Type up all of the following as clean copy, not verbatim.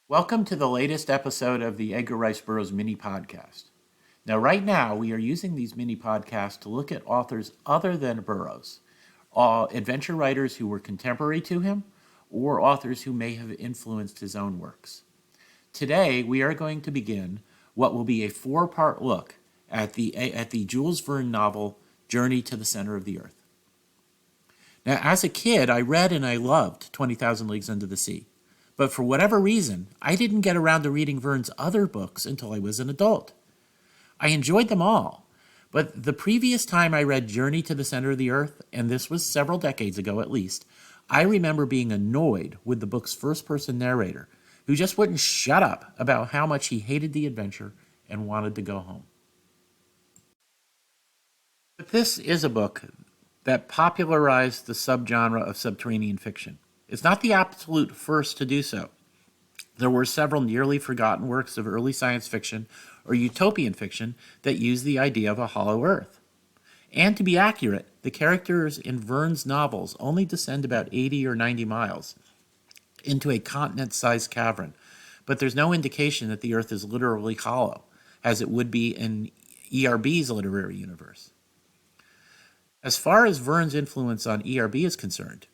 Welcome to the latest episode of the Edgar Rice Burroughs mini podcast. Now, right now, we are using these mini podcasts to look at authors other than Burroughs, adventure writers who were contemporary to him, or authors who may have influenced his own works. Today, we are going to begin what will be a four-part look at the Jules Verne novel Journey to the Center of the Earth. Now, as a kid, I read and I loved 20,000 Leagues Under the Sea. But for whatever reason, I didn't get around to reading Verne's other books until I was an adult. I enjoyed them all, but the previous time I read Journey to the Center of the Earth, and this was several decades ago at least, I remember being annoyed with the book's first-person narrator, who just wouldn't shut up about how much he hated the adventure and wanted to go home. But this is a book that popularized the subgenre of subterranean fiction. It's not the absolute first to do so. There were several nearly forgotten works of early science fiction or utopian fiction that used the idea of a hollow earth. And to be accurate, the characters in Verne's novels only descend about 80 or 90 miles into a continent-sized cavern, but there's no indication that the earth is literally hollow, as it would be in ERB's literary universe. As far as Verne's influence on ERB is concerned,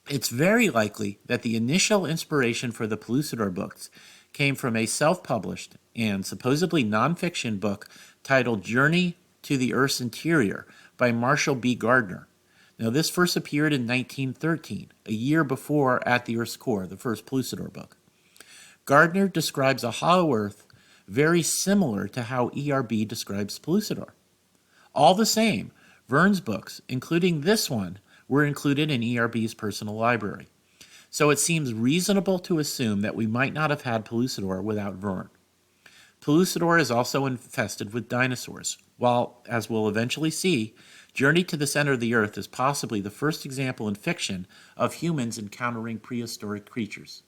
it's very likely that the initial inspiration for the Pellucidar books came from a self-published and supposedly nonfiction book titled Journey to the Earth's Interior by Marshall B. Gardner. Now, this first appeared in 1913, a year before At the Earth's Core, the first Pellucidar book. Gardner describes a hollow Earth very similar to how ERB describes Pellucidar. All the same, Verne's books, including this one, were included in ERB's personal library. So it seems reasonable to assume that we might not have had Pellucidar without Verne. Pellucidar is also infested with dinosaurs, while, as we'll eventually see, Journey to the Center of the Earth is possibly the first example in fiction of humans encountering prehistoric creatures.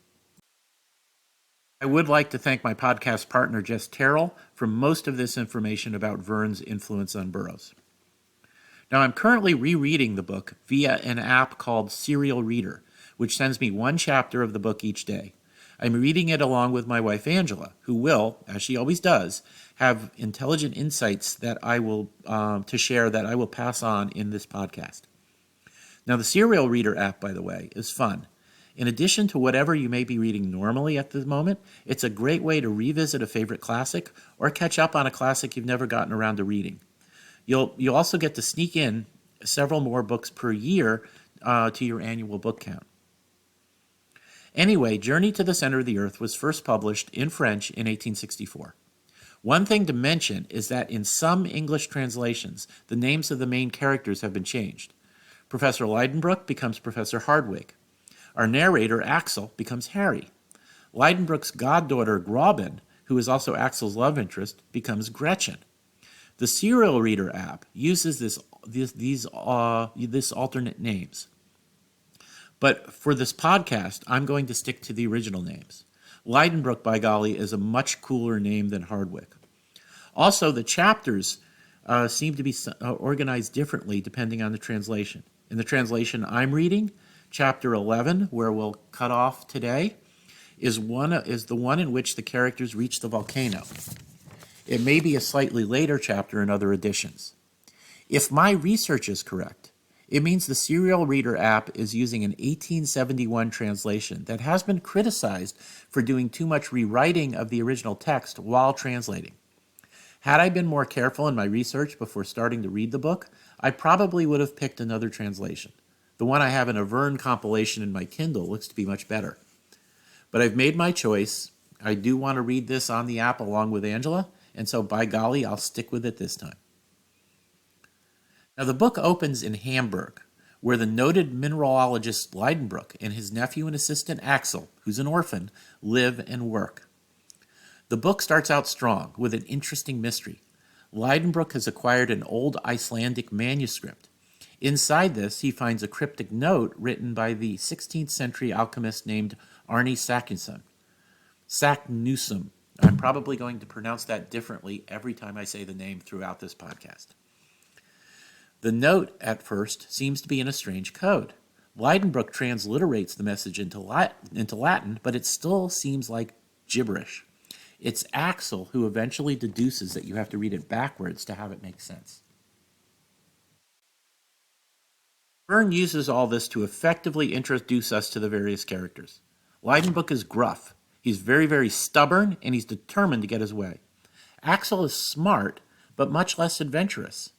I would like to thank my podcast partner, Jess Terrell, for most of this information about Verne's influence on Burroughs. Now, I'm currently rereading the book via an app called Serial Reader, which sends me one chapter of the book each day. I'm reading it along with my wife Angela, who will, as she always does, have intelligent insights that I will to share that I will pass on in this podcast. Now, the Serial Reader app, by the way, is fun. In addition to whatever you may be reading normally at the moment, it's a great way to revisit a favorite classic or catch up on a classic you've never gotten around to reading. You'll also get to sneak in several more books per year to your annual book count. Anyway, Journey to the Center of the Earth was first published in French in 1864. One thing to mention is that in some English translations, the names of the main characters have been changed. Professor Lidenbrook becomes Professor Hardwigg. Our narrator, Axel, becomes Harry. Lidenbrook's goddaughter, Graubin, who is also Axel's love interest, becomes Gretchen. The Serial Reader app uses these alternate names. But for this podcast, I'm going to stick to the original names. Lidenbrook, by golly, is a much cooler name than Hardwigg. Also, the chapters seem to be organized differently depending on the translation. In the translation I'm reading, chapter 11, where we'll cut off today, is the one in which the characters reach the volcano. It may be a slightly later chapter in other editions. If my research is correct, it means the Serial Reader app is using an 1871 translation that has been criticized for doing too much rewriting of the original text while translating. Had I been more careful in my research before starting to read the book, I probably would have picked another translation. The one I have in a Verne compilation in my Kindle looks to be much better. But I've made my choice. I do want to read this on the app along with Angela, and so by golly, I'll stick with it this time. Now, the book opens in Hamburg, where the noted mineralogist Lidenbrook and his nephew and assistant Axel, who's an orphan, live and work. The book starts out strong with an interesting mystery. Lidenbrook has acquired an old Icelandic manuscript. Inside this, he finds a cryptic note written by the 16th century alchemist named Arni Saknussemm. I'm probably going to pronounce that differently every time I say the name throughout this podcast. The note, at first, seems to be in a strange code. Lidenbrook transliterates the message into Latin, but it still seems like gibberish. It's Axel who eventually deduces that you have to read it backwards to have it make sense. Verne uses all this to effectively introduce us to the various characters. Leidenbruck is gruff. He's very, very stubborn, and he's determined to get his way. Axel is smart, but much less adventurous.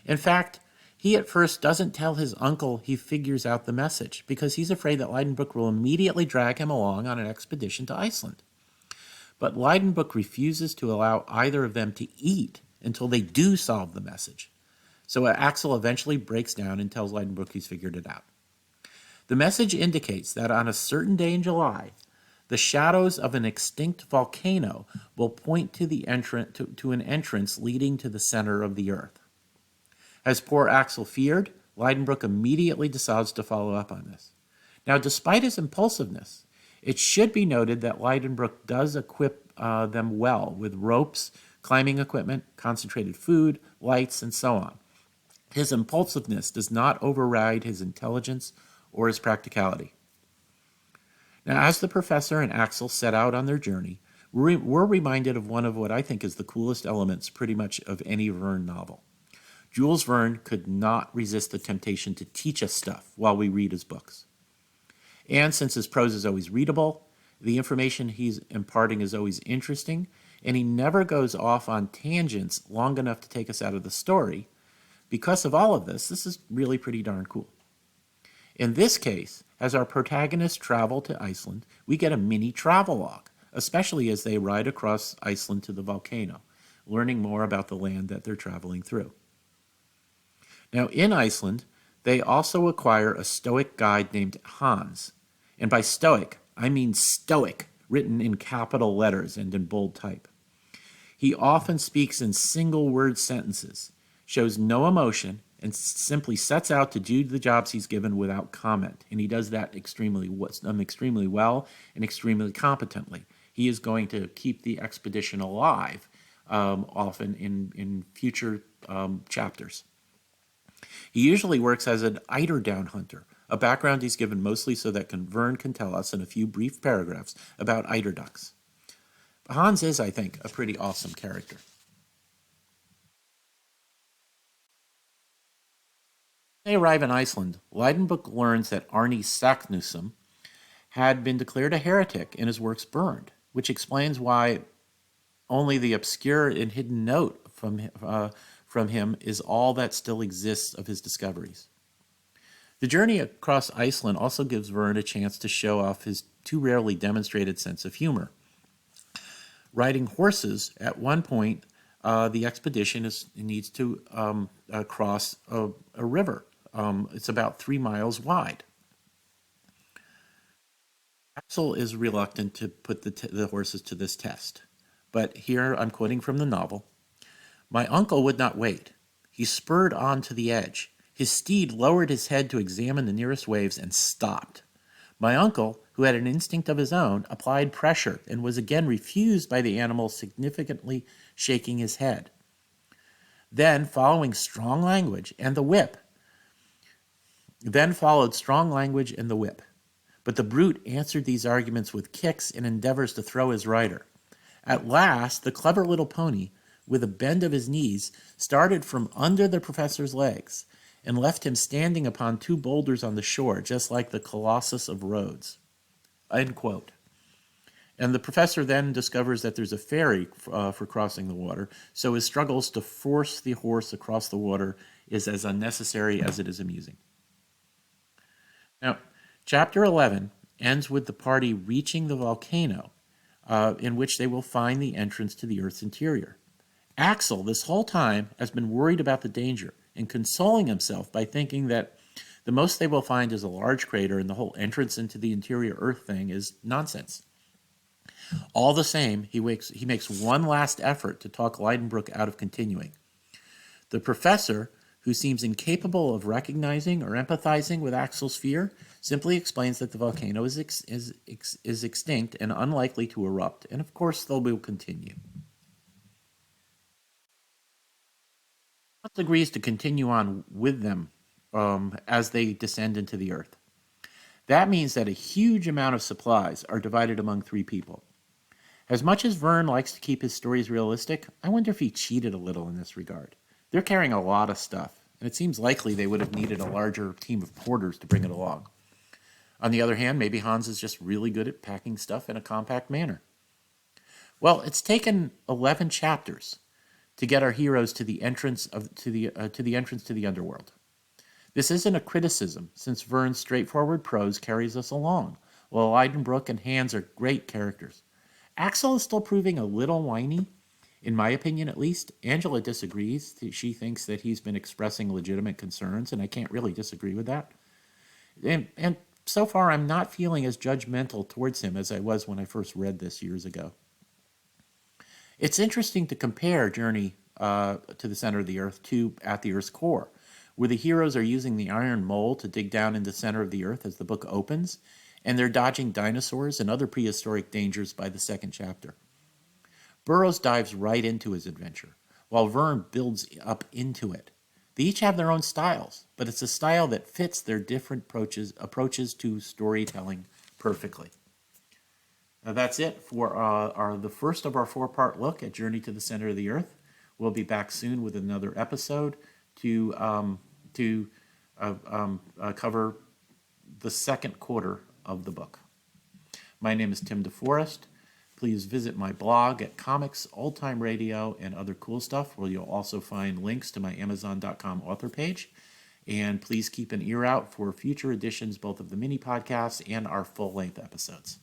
In fact, he at first doesn't tell his uncle he figures out the message because he's afraid that Leidenbruck will immediately drag him along on an expedition to Iceland. But Leidenbruck refuses to allow either of them to eat until they do solve the message. So Axel eventually breaks down and tells Leidenbruck he's figured it out. The message indicates that on a certain day in July, the shadows of an extinct volcano will point to to an entrance leading to the center of the earth. As poor Axel feared, Leidenbruck immediately decides to follow up on this. Now, despite his impulsiveness, it should be noted that Leidenbruck does equip them well with ropes, climbing equipment, concentrated food, lights, and so on. His impulsiveness does not override his intelligence or his practicality. Now, as the professor and Axel set out on their journey, we're reminded of one of what I think is the coolest elements pretty much of any Verne novel. Jules Verne could not resist the temptation to teach us stuff while we read his books. And since his prose is always readable, the information he's imparting is always interesting, and he never goes off on tangents long enough to take us out of the story. Because of all of this is really pretty darn cool. In this case, as our protagonists travel to Iceland, we get a mini travelogue, especially as they ride across Iceland to the volcano, learning more about the land that they're traveling through. Now, in Iceland, they also acquire a Stoic guide named Hans. And by Stoic, I mean Stoic, written in capital letters and in bold type. He often speaks in single-word sentences, shows no emotion, and simply sets out to do the jobs he's given without comment. And he does that extremely well and extremely competently. He is going to keep the expedition alive, often in future chapters. He usually works as an eiderdown hunter, a background he's given mostly so that Verne can tell us in a few brief paragraphs about eiderducks. Hans is, I think, a pretty awesome character. When they arrive in Iceland, Leidenbruck learns that Arni Saknussemm had been declared a heretic and his works burned, which explains why only the obscure and hidden note from him is all that still exists of his discoveries. The journey across Iceland also gives Verne a chance to show off his too rarely demonstrated sense of humor. Riding horses, at one point, the expedition needs to cross a river. It's about 3 miles wide. Axel is reluctant to put the horses to this test. But here I'm quoting from the novel. My uncle would not wait. He spurred on to the edge. His steed lowered his head to examine the nearest waves and stopped. My uncle, who had an instinct of his own, applied pressure and was again refused by the animal, significantly shaking his head. Then, following strong language and the whip, But the brute answered these arguments with kicks and endeavors to throw his rider. At last, the clever little pony, with a bend of his knees, started from under the professor's legs and left him standing upon 2 boulders on the shore, just like the Colossus of Rhodes. End quote. And the professor then discovers that there's a ferry for crossing the water, so his struggles to force the horse across the water is as unnecessary as it is amusing. Now, chapter 11 ends with the party reaching the volcano, in which they will find the entrance to the Earth's interior. Axel, this whole time, has been worried about the danger and consoling himself by thinking that the most they will find is a large crater and the whole entrance into the interior Earth thing is nonsense. All the same, he makes one last effort to talk Leidenbruck out of continuing. The professor, who seems incapable of recognizing or empathizing with Axel's fear, simply explains that the volcano is extinct and unlikely to erupt, and of course they will continue. Hans agrees to continue on with them as they descend into the earth. That means that a huge amount of supplies are divided among 3 people. As much as Verne likes to keep his stories realistic, I wonder if he cheated a little in this regard. They're carrying a lot of stuff, and it seems likely they would have needed a larger team of porters to bring it along. On the other hand, maybe Hans is just really good at packing stuff in a compact manner. Well, it's taken 11 chapters to get our heroes to the entrance to the underworld. This isn't a criticism, since Verne's straightforward prose carries us along, while Lidenbrook and Hans are great characters. Axel is still proving a little whiny, in my opinion at least. Angela disagrees. She thinks that he's been expressing legitimate concerns, and I can't really disagree with that. And so far, I'm not feeling as judgmental towards him as I was when I first read this years ago. It's interesting to compare Journey to the Center of the Earth to At the Earth's Core, where the heroes are using the iron mole to dig down in the center of the Earth as the book opens, and they're dodging dinosaurs and other prehistoric dangers by the second chapter. Burroughs dives right into his adventure, while Verne builds up into it. They each have their own styles, but it's a style that fits their different approaches to storytelling perfectly. Now that's it for the first of our four-part look at Journey to the Center of the Earth. We'll be back soon with another episode to cover the second quarter of the book. My name is Tim DeForest. Please visit my blog at Comics, Old Time Radio, and other cool stuff, where you'll also find links to my Amazon.com author page. And please keep an ear out for future editions, both of the mini podcasts and our full-length episodes.